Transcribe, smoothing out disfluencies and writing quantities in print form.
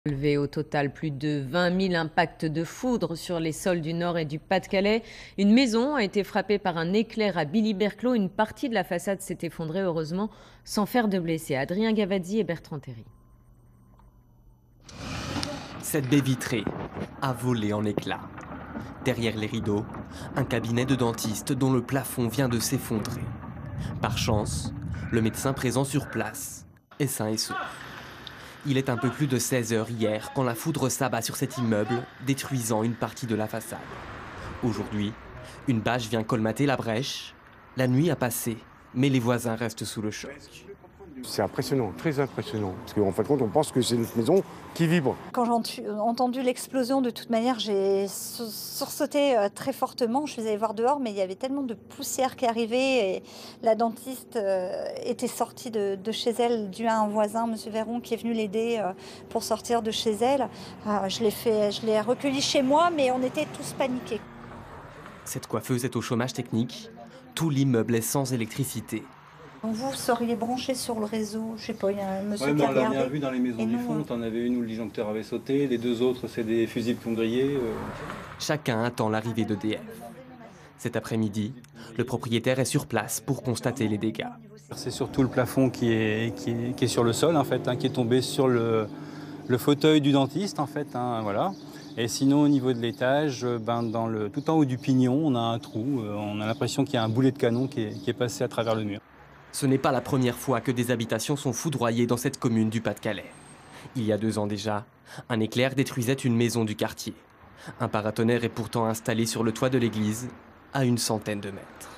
Relevé au total plus de 20 000 impacts de foudre sur les sols du Nord et du Pas-de-Calais. Une maison a été frappée par un éclair à Billy-Berclos. Une partie de la façade s'est effondrée, heureusement, sans faire de blessés. Adrien Gavazzi et Bertrand Terry. Cette baie vitrée a volé en éclats. Derrière les rideaux, un cabinet de dentiste dont le plafond vient de s'effondrer. Par chance, le médecin présent sur place est sain et sauf. Il est un peu plus de 16 heures hier quand la foudre s'abat sur cet immeuble, détruisant une partie de la façade. Aujourd'hui, une bâche vient colmater la brèche. La nuit a passé, mais les voisins restent sous le choc. C'est impressionnant, très impressionnant. Parce qu'en fin de compte, on pense que c'est notre maison qui vibre. Quand j'ai entendu l'explosion, de toute manière, j'ai sursauté très fortement. Je suis allée voir dehors, mais il y avait tellement de poussière qui arrivait. Et la dentiste était sortie de chez elle, dû à un voisin, M. Véron, qui est venu l'aider pour sortir de chez elle. Je l'ai recueillie chez moi, mais on était tous paniqués. Cette coiffeuse est au chômage technique. Tout l'immeuble est sans électricité. Vous seriez branché sur le réseau, je sais pas, il y a un monsieur Ouais, qui on a l'a regardé. bien vu dans les maisons du fond. T'en avais une où le disjoncteur avait sauté, les deux autres, c'est des fusibles qui ont grillé. Chacun attend l'arrivée d'EDF. Cet après-midi, le propriétaire est sur place pour constater les dégâts. C'est surtout le plafond qui est sur le sol, en fait, qui est tombé sur le fauteuil du dentiste, en fait, voilà. Et sinon, au niveau de l'étage, tout en haut du pignon, on a un trou. On a l'impression qu'il y a un boulet de canon qui est passé à travers le mur. Ce n'est pas la première fois que des habitations sont foudroyées dans cette commune du Pas-de-Calais. Il y a 2 ans déjà, un éclair détruisait une maison du quartier. Un paratonnerre est pourtant installé sur le toit de l'église, à une centaine de mètres.